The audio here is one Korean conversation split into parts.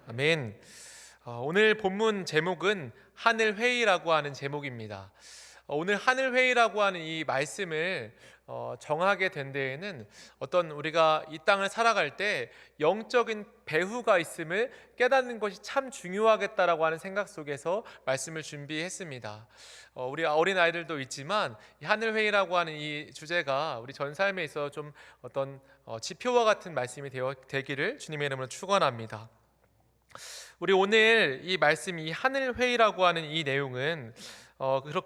아멘. 오늘 본문 제목은 하늘회의라고 하는 제목입니다. 오늘 하늘회의라고 하는 이 말씀을 정하게 된 데에는 어떤 우리가 이 땅을 살아갈 때 영적인 배후가 있음을 깨닫는 것이 참 중요하겠다라고 하는 생각 속에서 말씀을 준비했습니다. 우리 어린 아이들도 있지만 이 하늘회의라고 하는 이 주제가 우리 전 삶에 있어 좀 어떤 지표와 같은 말씀이 되기를 주님의 이름으로 축원합니다. 우리 오늘 이 말씀, 이 하늘회의라고 하는 이 내용은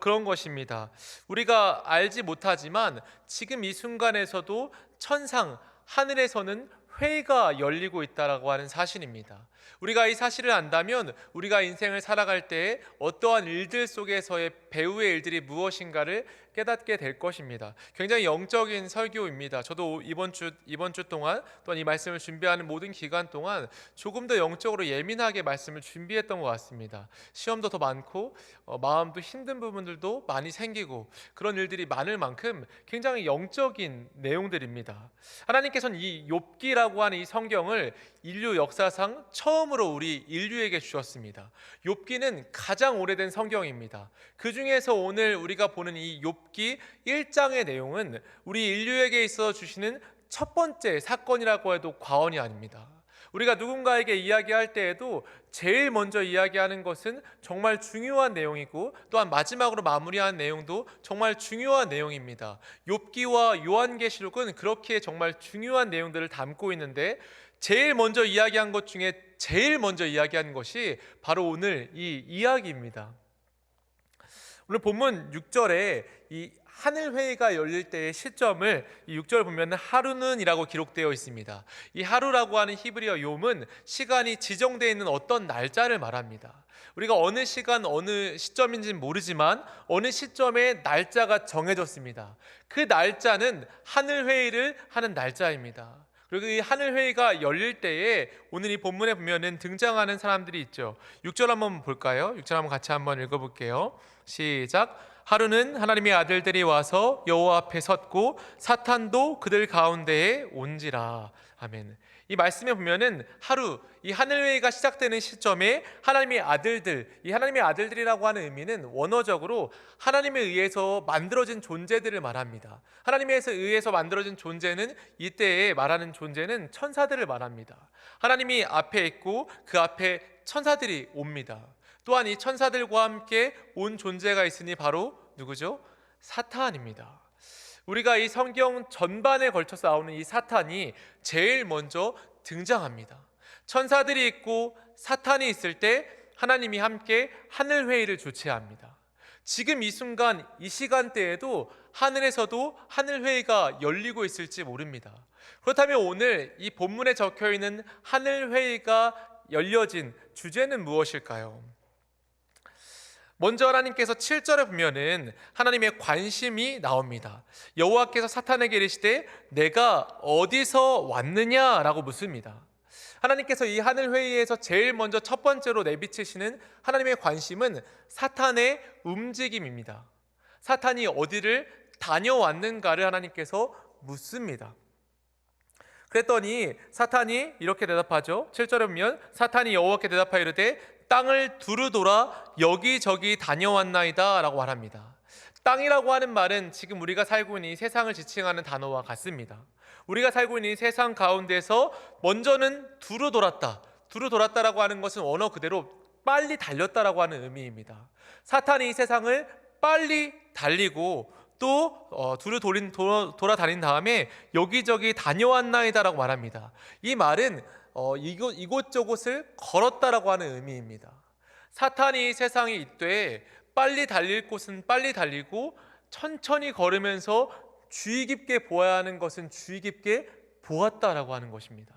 그런 것입니다. 우리가 알지 못하지만 지금 이 순간에서도 천상 하늘에서는 회의가 열리고 있다라고 하는 사실입니다. 우리가 이 사실을 안다면 우리가 인생을 살아갈 때 어떠한 일들 속에서의 배후의 일들이 무엇인가를 깨닫게 될 것입니다. 굉장히 영적인 설교입니다. 저도 이번 주 동안 또한 이 말씀을 준비하는 모든 기간 동안 조금 더 영적으로 예민하게 말씀을 준비했던 것 같습니다. 시험도 더 많고 마음도 힘든 부분들도 많이 생기고 그런 일들이 많을 만큼 굉장히 영적인 내용들입니다. 하나님께서는 이 욥기라고 하는 이 성경을 인류 역사상 처음으로 우리 인류에게 주셨습니다. 욥기는 가장 오래된 성경입니다. 그 중에서 오늘 우리가 보는 이 욥기 1장의 내용은 우리 인류에게 있어 주시는 첫 번째 사건이라고 해도 과언이 아닙니다. 우리가 누군가에게 이야기할 때에도 제일 먼저 이야기하는 것은 정말 중요한 내용이고 또한 마지막으로 마무리한 내용도 정말 중요한 내용입니다. 욥기와 요한계시록은 그렇게 정말 중요한 내용들을 담고 있는데 제일 먼저 이야기한 것 중에 제일 먼저 이야기한 것이 바로 오늘 이 이야기입니다. 오늘 본문 6절에 이 하늘회의가 열릴 때의 시점을 이 6절 보면 하루는 이라고 기록되어 있습니다. 이 하루라고 하는 히브리어 욤은 시간이 지정되어 있는 어떤 날짜를 말합니다. 우리가 어느 시간 어느 시점인지는 모르지만 어느 시점에 날짜가 정해졌습니다. 그 날짜는 하늘회의를 하는 날짜입니다. 그리고 이 하늘회의가 열릴 때에 오늘 이 본문에 보면은 등장하는 사람들이 있죠. 6절 한번 볼까요? 6절 한번 같이 한번 읽어볼게요. 시작. 하루는 하나님의 아들들이 와서 여호와 앞에 섰고 사탄도 그들 가운데에 온지라. 아멘. 이 말씀에 보면은 하루, 이 하늘회의가 시작되는 시점에 하나님의 아들들, 이 하나님의 아들들이라고 하는 의미는 원어적으로 하나님에 의해서 만들어진 존재들을 말합니다. 하나님에 의해서 만들어진 존재는 이때에 말하는 존재는 천사들을 말합니다. 하나님이 앞에 있고 그 앞에 천사들이 옵니다. 또한 이 천사들과 함께 온 존재가 있으니 바로 누구죠? 사탄입니다. 우리가 이 성경 전반에 걸쳐서 나오는 이 사탄이 제일 먼저 등장합니다. 천사들이 있고 사탄이 있을 때 하나님이 함께 하늘회의를 주최합니다. 지금 이 순간 이 시간대에도 하늘에서도 하늘회의가 열리고 있을지 모릅니다. 그렇다면 오늘 이 본문에 적혀있는 하늘회의가 열려진 주제는 무엇일까요? 먼저 하나님께서 7절에 보면은 하나님의 관심이 나옵니다. 여호와께서 사탄에게 이르시되 내가 어디서 왔느냐라고 묻습니다. 하나님께서 이 하늘회의에서 제일 먼저 첫 번째로 내비치시는 하나님의 관심은 사탄의 움직임입니다. 사탄이 어디를 다녀왔는가를 하나님께서 묻습니다. 그랬더니 사탄이 이렇게 대답하죠. 7절에 보면 사탄이 여호와께 대답하여 이르되 땅을 두루 돌아 여기저기 다녀왔나이다 라고 말합니다. 땅이라고 하는 말은 지금 우리가 살고 있는 이 세상을 지칭하는 단어와 같습니다. 우리가 살고 있는 이 세상 가운데서 먼저는 두루 돌았다. 두루 돌았다라고 하는 것은 원어 그대로 빨리 달렸다라고 하는 의미입니다. 사탄이 이 세상을 빨리 달리고 또 두루 돌아다닌 다음에 여기저기 다녀왔나이다라고 말합니다. 이 말은 이곳저곳을 걸었다라고 하는 의미입니다. 사탄이 세상에 있되 빨리 달릴 곳은 빨리 달리고 천천히 걸으면서 주의 깊게 보아야 하는 것은 주의 깊게 보았다라고 하는 것입니다.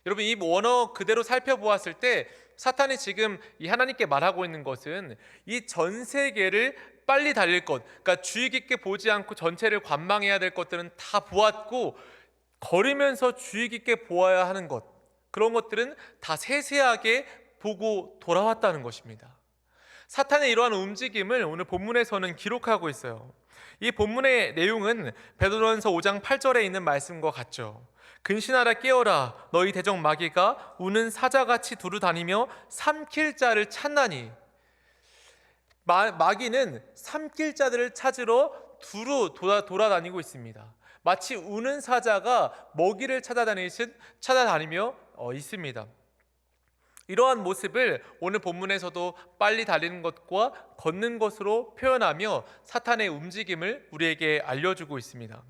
여러분 이 원어 그대로 살펴보았을 때 사탄이 지금 이 하나님께 말하고 있는 것은 이 전 세계를 빨리 달릴 것, 그러니까 주의 깊게 보지 않고 전체를 관망해야 될 것들은 다 보았고 걸으면서 주의 깊게 보아야 하는 것, 그런 것들은 다 세세하게 보고 돌아왔다는 것입니다. 사탄의 이러한 움직임을 오늘 본문에서는 기록하고 있어요. 이 본문의 내용은 베드로전서 5장 8절에 있는 말씀과 같죠. 근신하라 깨어라 너희 대적 마귀가 우는 사자같이 두루 다니며 삼킬 자를 찾나니. 마귀는 삼킬 자들을 찾으러 두루 돌아다니고 있습니다. 마치 우는 사자가 먹이를 찾아다니며 있습니다. 이러한 모습을 오늘 본문에서도 빨리 달리는 것과 걷는 것으로 표현하며 사탄의 움직임을 우리에게 알려주고 있습니다.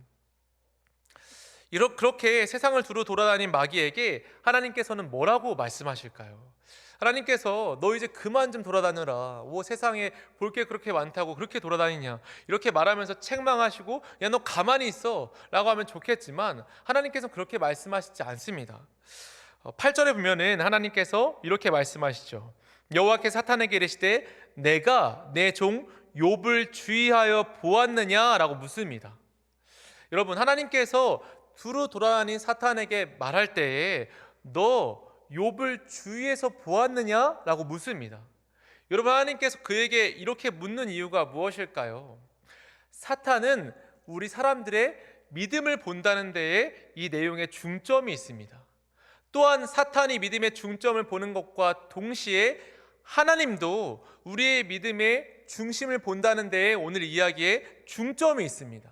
그렇게 세상을 두루 돌아다닌 마귀에게 하나님께서는 뭐라고 말씀하실까요? 하나님께서 너 이제 그만 좀 돌아다녀라. 세상에 볼 게 그렇게 많다고 그렇게 돌아다니냐, 이렇게 말하면서 책망하시고 야 너 가만히 있어 라고 하면 좋겠지만 하나님께서는 그렇게 말씀하시지 않습니다. 8절에 보면은 하나님께서 이렇게 말씀하시죠. 여호와께서 사탄에게 이르시되 내가 내 종 욥을 주의하여 보았느냐 라고 묻습니다. 여러분, 하나님께서 두루 돌아다닌 사탄에게 말할 때에 너 욥을 주위에서 보았느냐 라고 묻습니다. 여러분, 하나님께서 그에게 이렇게 묻는 이유가 무엇일까요? 사탄은 우리 사람들의 믿음을 본다는 데에 이 내용에 중점이 있습니다. 또한 사탄이 믿음의 중점을 보는 것과 동시에 하나님도 우리의 믿음의 중심을 본다는 데에 오늘 이야기에 중점이 있습니다.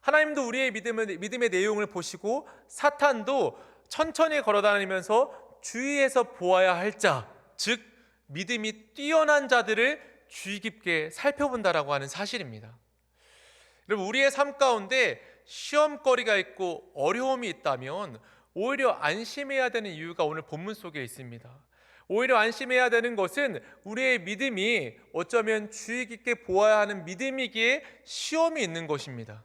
하나님도 우리의 믿음의 내용을 보시고 사탄도 천천히 걸어다니면서 주위에서 보아야 할 자, 즉 믿음이 뛰어난 자들을 주의 깊게 살펴본다라고 하는 사실입니다. 여러분, 우리의 삶 가운데 시험거리가 있고 어려움이 있다면 오히려 안심해야 되는 이유가 오늘 본문 속에 있습니다. 오히려 안심해야 되는 것은 우리의 믿음이 어쩌면 주의 깊게 보아야 하는 믿음이기에 시험이 있는 것입니다.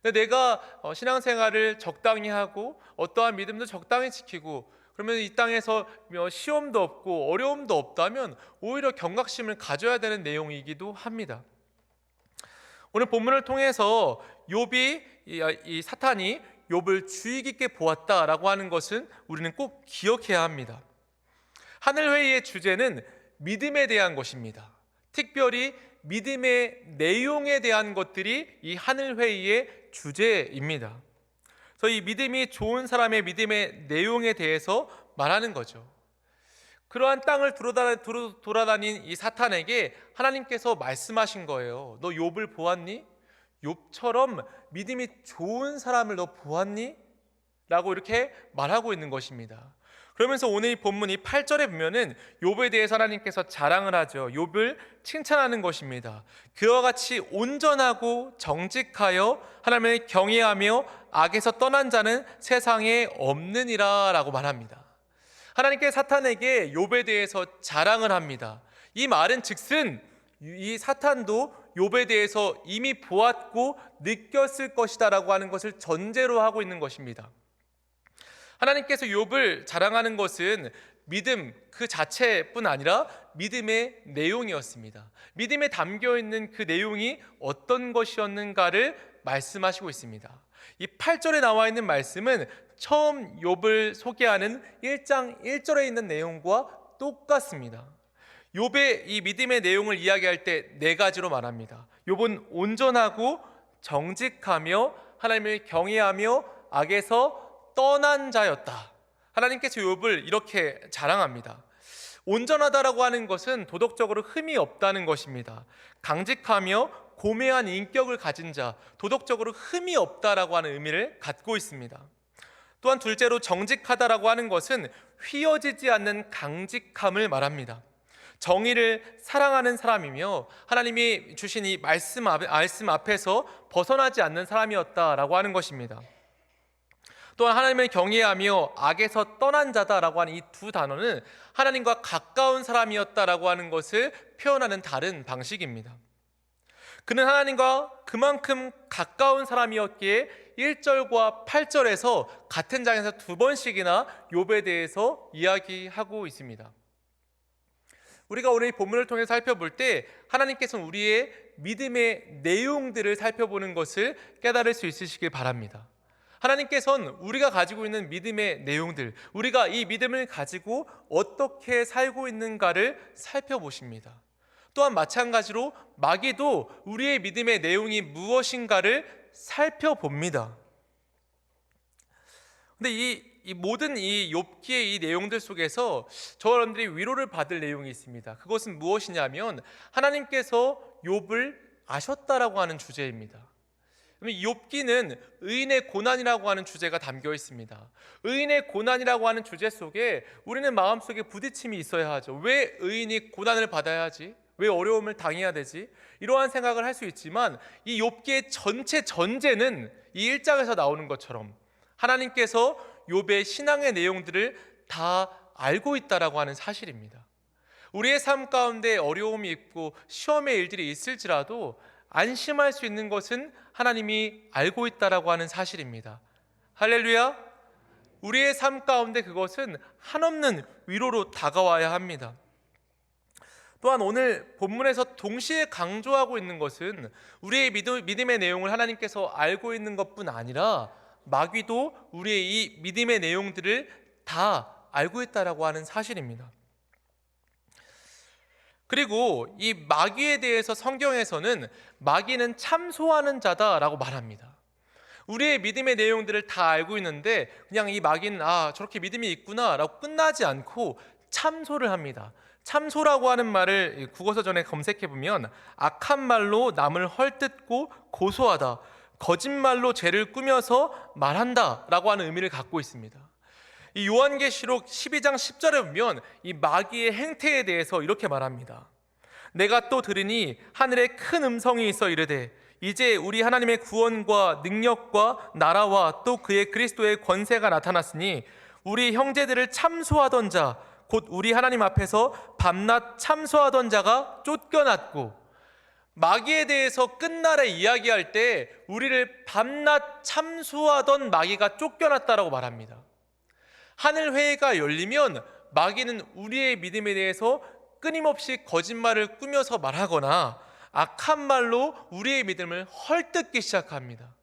근데 내가 신앙생활을 적당히 하고 어떠한 믿음도 적당히 지키고 그러면 이 땅에서 시험도 없고 어려움도 없다면 오히려 경각심을 가져야 되는 내용이기도 합니다. 오늘 본문을 통해서 이 사탄이 욥을 주의 깊게 보았다라고 하는 것은 우리는 꼭 기억해야 합니다. 하늘회의의 주제는 믿음에 대한 것입니다. 특별히 믿음의 내용에 대한 것들이 이 하늘회의의 주제입니다. 그래서 이 믿음이 좋은 사람의 믿음의 내용에 대해서 말하는 거죠. 그러한 땅을 돌아다닌 이 사탄에게 하나님께서 말씀하신 거예요. 너 욥을 보았니? 욥처럼 믿음이 좋은 사람을 너 보았니? 라고 이렇게 말하고 있는 것입니다. 그러면서 오늘 이 본문이 8절에 보면은 욥에 대해서 하나님께서 자랑을 하죠. 욥을 칭찬하는 것입니다. 그와 같이 온전하고 정직하여 하나님을 경외하며 악에서 떠난 자는 세상에 없느니라 라고 말합니다. 하나님께서 사탄에게 욥에 대해서 자랑을 합니다. 이 말은 즉슨 이 사탄도 욥에 대해서 이미 보았고 느꼈을 것이다 라고 하는 것을 전제로 하고 있는 것입니다. 하나님께서 욥을 자랑하는 것은 믿음 그 자체뿐 아니라 믿음의 내용이었습니다. 믿음에 담겨있는 그 내용이 어떤 것이었는가를 말씀하시고 있습니다. 이 8절에 나와 있는 말씀은 처음 욥을 소개하는 1장 1절에 있는 내용과 똑같습니다. 욥의 이 믿음의 내용을 이야기할 때 네 가지로 말합니다. 욥은 온전하고 정직하며 하나님을 경외하며 악에서 떠난 자였다. 하나님께서 욥을 이렇게 자랑합니다. 온전하다라고 하는 것은 도덕적으로 흠이 없다는 것입니다. 강직하며 고매한 인격을 가진 자, 도덕적으로 흠이 없다라고 하는 의미를 갖고 있습니다. 또한 둘째로 정직하다라고 하는 것은 휘어지지 않는 강직함을 말합니다. 정의를 사랑하는 사람이며 하나님이 주신 이 말씀 앞에서 벗어나지 않는 사람이었다라고 하는 것입니다. 또한 하나님을 경외하며 악에서 떠난 자다라고 하는 이 두 단어는 하나님과 가까운 사람이었다라고 하는 것을 표현하는 다른 방식입니다. 그는 하나님과 그만큼 가까운 사람이었기에 1절과 8절에서 같은 장에서 두 번씩이나 욥에 대해서 이야기하고 있습니다. 우리가 오늘 이 본문을 통해 살펴볼 때 하나님께서는 우리의 믿음의 내용들을 살펴보는 것을 깨달을 수 있으시길 바랍니다. 하나님께서는 우리가 가지고 있는 믿음의 내용들, 우리가 이 믿음을 가지고 어떻게 살고 있는가를 살펴보십니다. 또한 마찬가지로 마귀도 우리의 믿음의 내용이 무엇인가를 살펴봅니다. 근데 이 모든 이 욥기의 이 내용들 속에서 저와 여러분들이 위로를 받을 내용이 있습니다. 그것은 무엇이냐면 하나님께서 욥을 아셨다라고 하는 주제입니다. 욥기는 의인의 고난이라고 하는 주제가 담겨 있습니다. 의인의 고난이라고 하는 주제 속에 우리는 마음속에 부딪힘이 있어야 하죠. 왜 의인이 고난을 받아야 하지? 왜 어려움을 당해야 되지? 이러한 생각을 할 수 있지만 이 욥기의 전체 전제는 이 1장에서 나오는 것처럼 하나님께서 욥의 신앙의 내용들을 다 알고 있다라고 하는 사실입니다. 우리의 삶 가운데 어려움이 있고 시험의 일들이 있을지라도 안심할 수 있는 것은 하나님이 알고 있다라고 하는 사실입니다. 할렐루야. 우리의 삶 가운데 그것은 한없는 위로로 다가와야 합니다. 또한 오늘 본문에서 동시에 강조하고 있는 것은 우리의 믿음의 내용을 하나님께서 알고 있는 것뿐 아니라 마귀도 우리의 이 믿음의 내용들을 다 알고 있다라고 하는 사실입니다. 그리고 이 마귀에 대해서 성경에서는 마귀는 참소하는 자다라고 말합니다. 우리의 믿음의 내용들을 다 알고 있는데 그냥 이 마귀는 저렇게 믿음이 있구나라고 끝나지 않고 참소를 합니다. 참소라고 하는 말을 국어서전에 검색해보면 악한 말로 남을 헐뜯고 고소하다, 거짓말로 죄를 꾸며서 말한다 라고 하는 의미를 갖고 있습니다. 이 요한계시록 12장 10절에 보면 이 마귀의 행태에 대해서 이렇게 말합니다. 내가 또 들으니 하늘에 큰 음성이 있어 이르되 이제 우리 하나님의 구원과 능력과 나라와 또 그의 그리스도의 권세가 나타났으니 우리 형제들을 참소하던 자 곧 우리 하나님 앞에서 밤낮 참소하던 자가 쫓겨났고, 마귀에 대해서 끝날에 이야기할 때 우리를 밤낮 참소하던 마귀가 쫓겨났다라고 말합니다. 하늘 회의가 열리면 마귀는 우리의 믿음에 대해서 끊임없이 거짓말을 꾸며서 말하거나 악한 말로 우리의 믿음을 헐뜯기 시작합니다.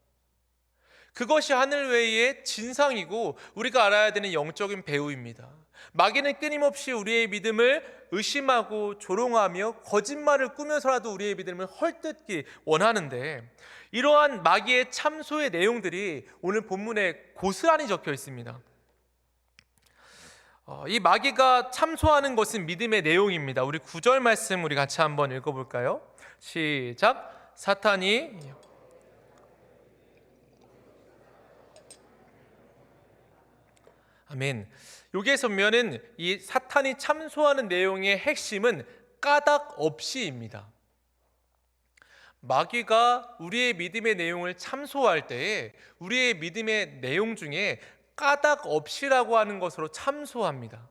그것이 하늘 회의의 진상이고 우리가 알아야 되는 영적인 배후입니다. 마귀는 끊임없이 우리의 믿음을 의심하고 조롱하며 거짓말을 꾸며서라도 우리의 믿음을 헐뜯기 원하는데, 이러한 마귀의 참소의 내용들이 오늘 본문에 고스란히 적혀 있습니다. 이 마귀가 참소하는 것은 믿음의 내용입니다. 우리 9절 말씀 우리 같이 한번 읽어볼까요? 시작. 사탄이 아멘. 여기에서 보면은 이 사탄이 참소하는 내용의 핵심은 까닭 없이입니다. 마귀가 우리의 믿음의 내용을 참소할 때에 우리의 믿음의 내용 중에 까닭 없이라고 하는 것으로 참소합니다.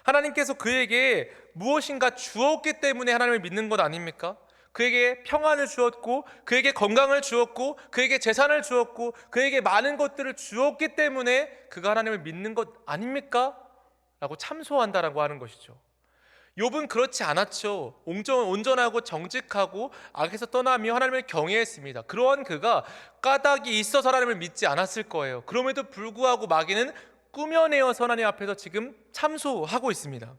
하나님께서 그에게 무엇인가 주었기 때문에 하나님을 믿는 것 아닙니까? 그에게 평안을 주었고, 그에게 건강을 주었고, 그에게 재산을 주었고, 그에게 많은 것들을 주었기 때문에 그가 하나님을 믿는 것 아닙니까? 라고 참소한다라고 하는 것이죠. 욥은 그렇지 않았죠. 온전하고 정직하고 악에서 떠나며 하나님을 경외했습니다. 그러한 그가 까닭이 있어서 하나님을 믿지 않았을 거예요. 그럼에도 불구하고 마귀는 꾸며내어서 하나님 앞에서 지금 참소하고 있습니다.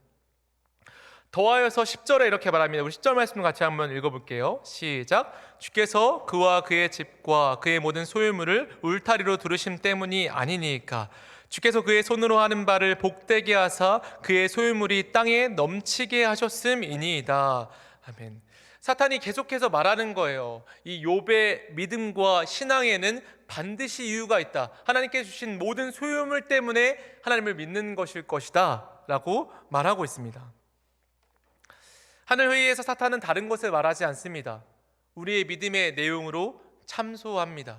더하여서 10절에 이렇게 말합니다. 우리 10절 말씀 같이 한번 읽어볼게요. 시작. 주께서 그와 그의 집과 그의 모든 소유물을 울타리로 두르심 때문이 아니니까 주께서 그의 손으로 하는 바를 복되게 하사 그의 소유물이 땅에 넘치게 하셨음이니이다. 아멘. 사탄이 계속해서 말하는 거예요. 이 욥의 믿음과 신앙에는 반드시 이유가 있다. 하나님께 주신 모든 소유물 때문에 하나님을 믿는 것일 것이다 라고 말하고 있습니다. 하늘 회의에서 사탄은 다른 것을 말하지 않습니다. 우리의 믿음의 내용으로 참소합니다.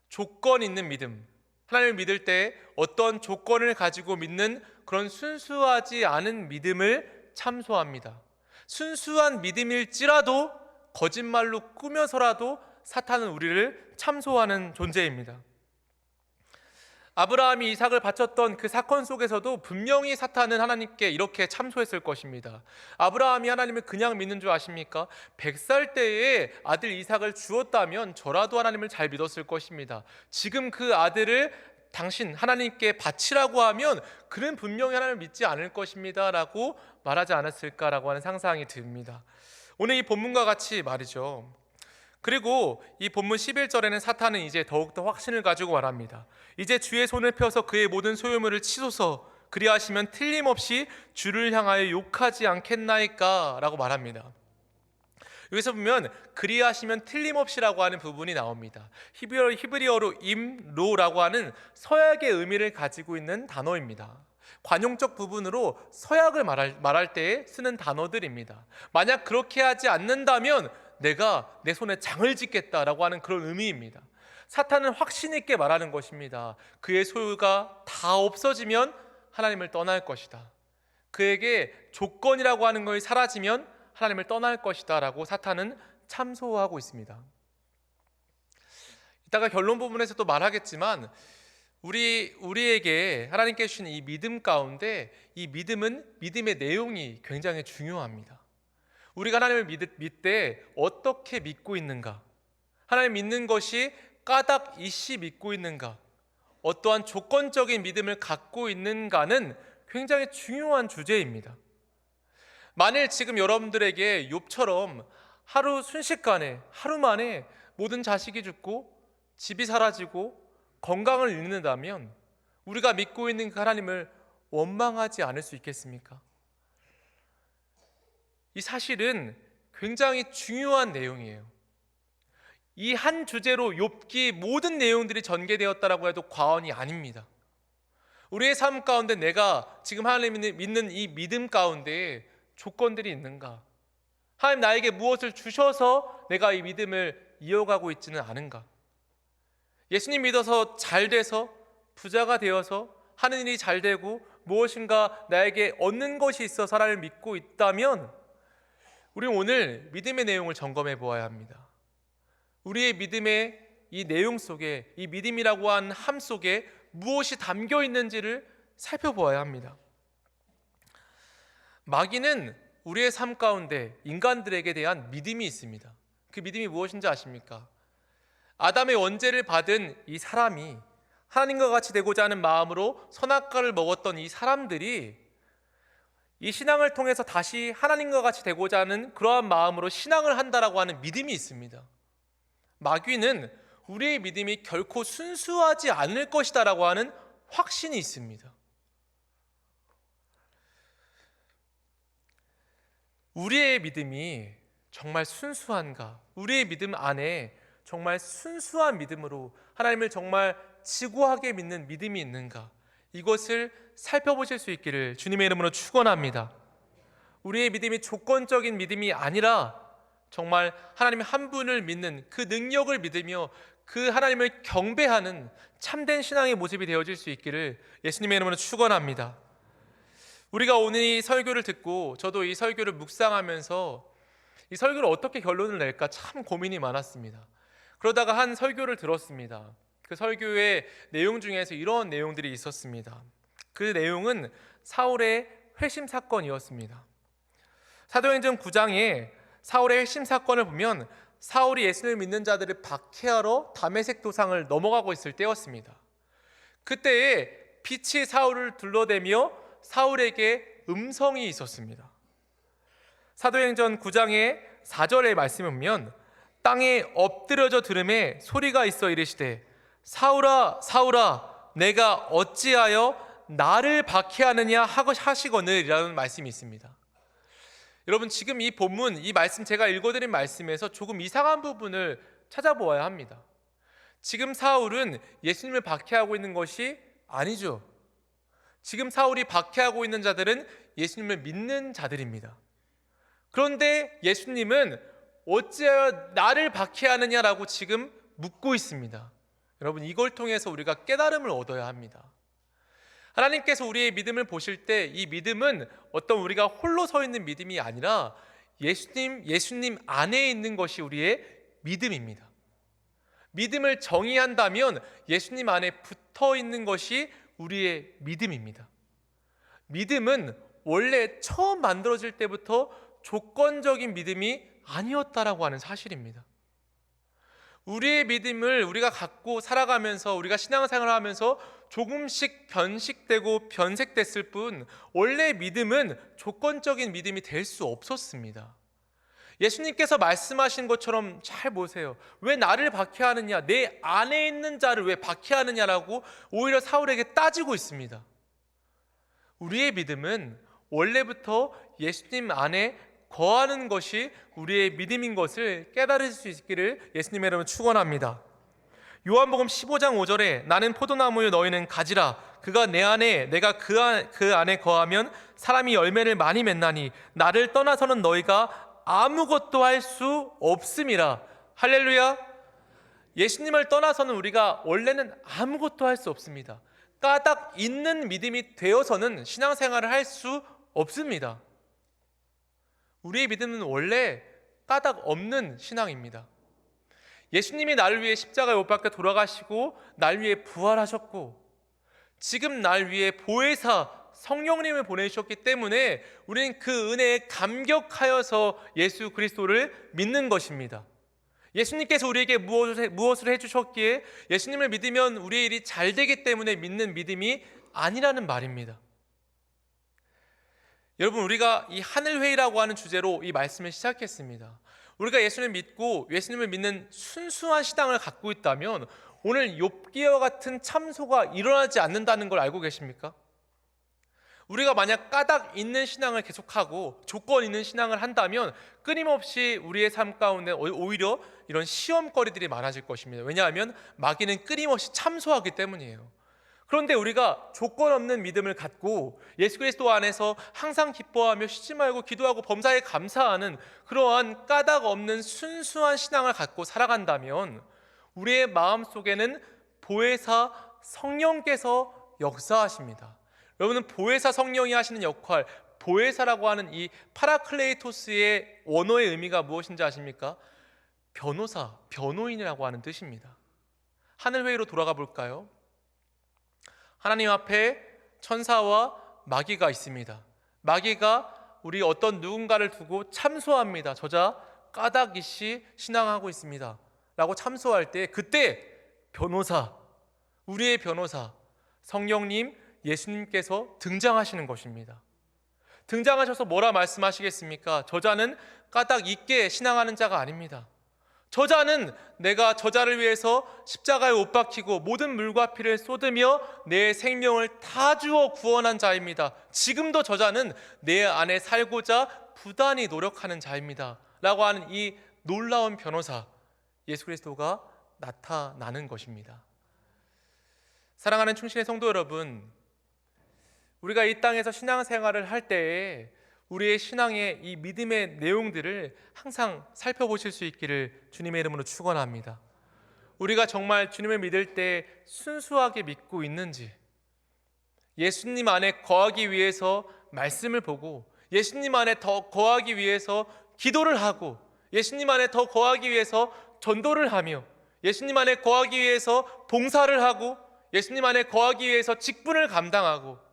조건 있는 믿음, 하나님을 믿을 때 어떤 조건을 가지고 믿는 그런 순수하지 않은 믿음을 참소합니다. 순수한 믿음일지라도 거짓말로 꾸며서라도 사탄은 우리를 참소하는 존재입니다. 아브라함이 이삭을 바쳤던 그 사건 속에서도 분명히 사탄은 하나님께 이렇게 참소했을 것입니다. 아브라함이 하나님을 그냥 믿는 줄 아십니까? 100살 때에 아들 이삭을 주었다면 저라도 하나님을 잘 믿었을 것입니다. 지금 그 아들을 당신 하나님께 바치라고 하면 그는 분명히 하나님을 믿지 않을 것입니다 라고 말하지 않았을까라고 하는 상상이 듭니다. 오늘 이 본문과 같이 말이죠. 그리고 이 본문 11절에는 사탄은 이제 더욱더 확신을 가지고 말합니다. 이제 주의 손을 펴서 그의 모든 소유물을 치소서, 그리하시면 틀림없이 주를 향하여 욕하지 않겠나이까 라고 말합니다. 여기서 보면 그리하시면 틀림없이라고 하는 부분이 나옵니다. 히브리어로 임로라고 하는 서약의 의미를 가지고 있는 단어입니다. 관용적 부분으로 서약을 말할 때 쓰는 단어들입니다. 만약 그렇게 하지 않는다면 내가 내 손에 장을 짓겠다라고 하는 그런 의미입니다. 사탄은 확신 있게 말하는 것입니다. 그의 소유가 다 없어지면 하나님을 떠날 것이다. 그에게 조건이라고 하는 것이 사라지면 하나님을 떠날 것이다 라고 사탄은 참소하고 있습니다. 이따가 결론 부분에서도 말하겠지만 우리에게 하나님께 주신 이 믿음 가운데 이 믿음의 내용이 굉장히 중요합니다. 우리가 하나님을 믿되 어떻게 믿고 있는가, 하나님 믿는 것이 까닭 이씨 믿고 있는가, 어떠한 조건적인 믿음을 갖고 있는가는 굉장히 중요한 주제입니다. 만일 지금 여러분들에게 욥처럼 하루 순식간에 하루 만에 모든 자식이 죽고 집이 사라지고 건강을 잃는다면 우리가 믿고 있는 그 하나님을 원망하지 않을 수 있겠습니까? 이 사실은 굉장히 중요한 내용이에요. 이 한 주제로 욥기 모든 내용들이 전개되었다라고 해도 과언이 아닙니다. 우리의 삶 가운데 내가 지금 하나님을 믿는 이 믿음 가운데 조건들이 있는가? 하나님 나에게 무엇을 주셔서 내가 이 믿음을 이어가고 있지는 않은가? 예수님 믿어서 잘 돼서 부자가 되어서 하는 일이 잘 되고 무엇인가 나에게 얻는 것이 있어서 하나님을 믿고 있다면 우리는 오늘 믿음의 내용을 점검해 보아야 합니다. 우리의 믿음의 이 내용 속에, 이 믿음이라고 하는 함 속에 무엇이 담겨 있는지를 살펴보아야 합니다. 마귀는 우리의 삶 가운데 인간들에게 대한 믿음이 있습니다. 그 믿음이 무엇인지 아십니까? 아담의 원죄를 받은 이 사람이 하나님과 같이 되고자 하는 마음으로 선악과를 먹었던 이 사람들이 이 신앙을 통해서 다시 하나님과 같이 되고자 하는 그러한 마음으로 신앙을 한다라고 하는 믿음이 있습니다. 마귀는 우리의 믿음이 결코 순수하지 않을 것이다라고 하는 확신이 있습니다. 우리의 믿음이 정말 순수한가? 우리의 믿음 안에 정말 순수한 믿음으로 하나님을 정말 지구하게 믿는 믿음이 있는가? 이것을 살펴보실 수 있기를 주님의 이름으로 축원합니다. 우리의 믿음이 조건적인 믿음이 아니라 정말 하나님 한 분을 믿는 그 능력을 믿으며 그 하나님을 경배하는 참된 신앙의 모습이 되어질 수 있기를 예수님의 이름으로 축원합니다. 우리가 오늘 이 설교를 듣고 저도 이 설교를 묵상하면서 이 설교를 어떻게 결론을 낼까 참 고민이 많았습니다. 그러다가 한 설교를 들었습니다. 그 설교의 내용 중에서 이런 내용들이 있었습니다. 그 내용은 사울의 회심 사건이었습니다. 사도행전 9장에 사울의 회심 사건을 보면 사울이 예수를 믿는 자들을 박해하러 다메섹 도상을 넘어가고 있을 때였습니다. 그때에 빛이 사울을 둘러대며 사울에게 음성이 있었습니다. 사도행전 9장의 4절의 말씀을 보면 땅에 엎드려져 들음에 소리가 있어 이르시되 사울아 사울아 내가 어찌하여 나를 박해하느냐 하시거늘이라는 말씀이 있습니다. 여러분 지금 이 본문 이 말씀 제가 읽어드린 말씀에서 조금 이상한 부분을 찾아보아야 합니다. 지금 사울은 예수님을 박해하고 있는 것이 아니죠. 지금 사울이 박해하고 있는 자들은 예수님을 믿는 자들입니다. 그런데 예수님은 어찌하여 나를 박해하느냐라고 지금 묻고 있습니다. 여러분 이걸 통해서 우리가 깨달음을 얻어야 합니다. 하나님께서 우리의 믿음을 보실 때 이 믿음은 어떤 우리가 홀로 서 있는 믿음이 아니라 예수님 안에 있는 것이 우리의 믿음입니다. 믿음을 정의한다면 예수님 안에 붙어 있는 것이 우리의 믿음입니다. 믿음은 원래 처음 만들어질 때부터 조건적인 믿음이 아니었다라고 하는 사실입니다. 우리의 믿음을 우리가 갖고 살아가면서 우리가 신앙생활을 하면서 조금씩 변식되고 변색됐을 뿐 원래 믿음은 조건적인 믿음이 될 수 없었습니다. 예수님께서 말씀하신 것처럼 잘 보세요. 왜 나를 박해하느냐, 내 안에 있는 자를 왜 박해하느냐라고 오히려 사울에게 따지고 있습니다. 우리의 믿음은 원래부터 예수님 안에 거하는 것이 우리의 믿음인 것을 깨달을 수 있기를 예수님의 이름으로 축원합니다. 요한복음 15장 5절에 나는 포도나무요 너희는 가지라 그가 내 안에 내가 그 안에 거하면 사람이 열매를 많이 맺나니 나를 떠나서는 너희가 아무것도 할 수 없음이라. 할렐루야. 예수님을 떠나서는 우리가 원래는 아무것도 할 수 없습니다. 까닭 있는 믿음이 되어서는 신앙생활을 할 수 없습니다. 우리의 믿음은 원래 까닭 없는 신앙입니다. 예수님이 나를 위해 십자가에 못 박혀 돌아가시고 날 위해 부활하셨고 지금 날 위해 보혜사 성령님을 보내주셨기 때문에 우리는 그 은혜에 감격하여서 예수 그리스도를 믿는 것입니다. 예수님께서 우리에게 무엇을 해주셨기에 예수님을 믿으면 우리의 일이 잘 되기 때문에 믿는 믿음이 아니라는 말입니다. 여러분, 우리가 이 하늘회의라고 하는 주제로 이 말씀을 시작했습니다. 우리가 예수님을 믿고 예수님을 믿는 순수한 신앙을 갖고 있다면 오늘 욥기와 같은 참소가 일어나지 않는다는 걸 알고 계십니까? 우리가 만약 까닭 있는 신앙을 계속하고 조건 있는 신앙을 한다면 끊임없이 우리의 삶 가운데 오히려 이런 시험거리들이 많아질 것입니다. 왜냐하면 마귀는 끊임없이 참소하기 때문이에요. 그런데 우리가 조건 없는 믿음을 갖고 예수 그리스도 안에서 항상 기뻐하며 쉬지 말고 기도하고 범사에 감사하는 그러한 까닭 없는 순수한 신앙을 갖고 살아간다면 우리의 마음속에는 보혜사 성령께서 역사하십니다. 여러분은 보혜사 성령이 하시는 역할, 보혜사라고 하는 이 파라클레이토스의 원어의 의미가 무엇인지 아십니까? 변호사, 변호인이라고 하는 뜻입니다. 하늘회의로 돌아가 볼까요? 하나님 앞에 천사와 마귀가 있습니다. 마귀가 우리 어떤 누군가를 두고 참소합니다. 저자 까닭이씨 신앙하고 있습니다 라고 참소할 때 그때 변호사, 우리의 변호사 성령님 예수님께서 등장하시는 것입니다. 등장하셔서 뭐라 말씀하시겠습니까? 저자는 까닭 있게 신앙하는 자가 아닙니다. 저자는 내가 저자를 위해서 십자가에 못 박히고 모든 물과 피를 쏟으며 내 생명을 다 주어 구원한 자입니다. 지금도 저자는 내 안에 살고자 부단히 노력하는 자입니다 라고 하는 이 놀라운 변호사 예수 그리스도가 나타나는 것입니다. 사랑하는 충신의 성도 여러분, 우리가 이 땅에서 신앙생활을 할 때에 우리의 신앙의 이 믿음의 내용들을 항상 살펴보실 수 있기를 주님의 이름으로 축원합니다. 우리가 정말 주님을 믿을 때 순수하게 믿고 있는지, 예수님 안에 거하기 위해서 말씀을 보고 예수님 안에 더 거하기 위해서 기도를 하고 예수님 안에 더 거하기 위해서 전도를 하며 예수님 안에 거하기 위해서 봉사를 하고 예수님 안에 거하기 위해서 직분을 감당하고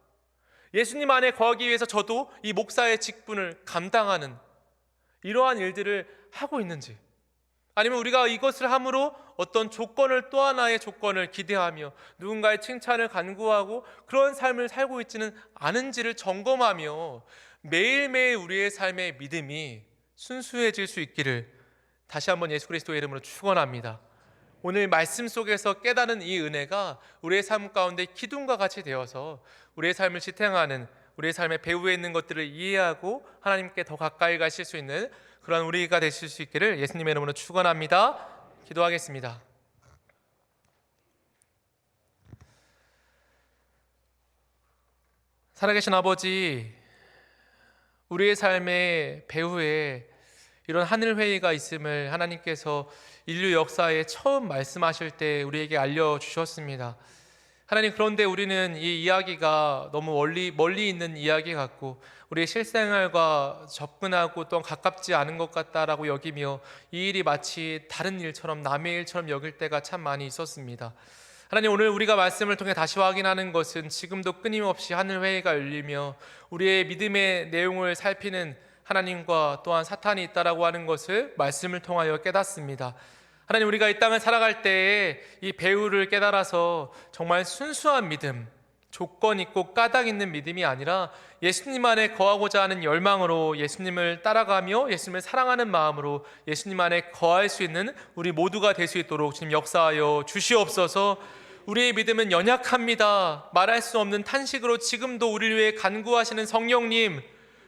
예수님 안에 거하기 위해서 저도 이 목사의 직분을 감당하는 이러한 일들을 하고 있는지, 아니면 우리가 이것을 함으로 어떤 조건을 또 하나의 조건을 기대하며 누군가의 칭찬을 간구하고 그런 삶을 살고 있지는 않은지를 점검하며 매일매일 우리의 삶의 믿음이 순수해질 수 있기를 다시 한번 예수 그리스도의 이름으로 축원합니다. 오늘 말씀 속에서 깨닫는 이 은혜가 우리의 삶 가운데 기둥과 같이 되어서 우리의 삶을 지탱하는, 우리의 삶의 배후에 있는 것들을 이해하고 하나님께 더 가까이 가실 수 있는 그런 우리가 되실 수 있기를 예수님의 이름으로 축원합니다. 기도하겠습니다. 살아계신 아버지, 우리의 삶의 배후에 이런 하늘회의가 있음을 하나님께서 인류 역사에 처음 말씀하실 때 우리에게 알려주셨습니다. 하나님, 그런데 우리는 이 이야기가 너무 멀리 있는 이야기 같고 우리의 실생활과 접근하고 또 가깝지 않은 것 같다라고 여기며 이 일이 마치 다른 일처럼 남의 일처럼 여길 때가 참 많이 있었습니다. 하나님, 오늘 우리가 말씀을 통해 다시 확인하는 것은 지금도 끊임없이 하늘회의가 열리며 우리의 믿음의 내용을 살피는 하나님과 또한 사탄이 있다라고 하는 것을 말씀을 통하여 깨닫습니다. 하나님, 우리가 이 땅을 살아갈 때에 이 배후를 깨달아서 정말 순수한 믿음, 조건 있고 까닭 있는 믿음이 아니라 예수님 안에 거하고자 하는 열망으로 예수님을 따라가며 예수님을 사랑하는 마음으로 예수님 안에 거할 수 있는 우리 모두가 될 수 있도록 주님 역사하여 주시옵소서. 우리의 믿음은 연약합니다. 말할 수 없는 탄식으로 지금도 우리를 위해 간구하시는 성령님,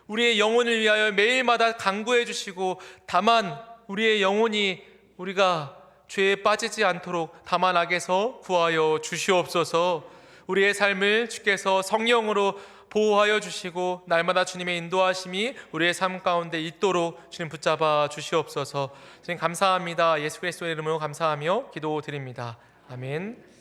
우리의 영혼을 위하여 매일마다 간구해 주시고, 다만 우리의 영혼이 우리가 죄에 빠지지 않도록 다만 악에서 구하여 주시옵소서. 우리의 삶을 주께서 성령으로 보호하여 주시고 날마다 주님의 인도하심이 우리의 삶 가운데 있도록 주님 붙잡아 주시옵소서. 주님 감사합니다. 예수 그리스도의 이름으로 감사하며 기도드립니다. 아멘.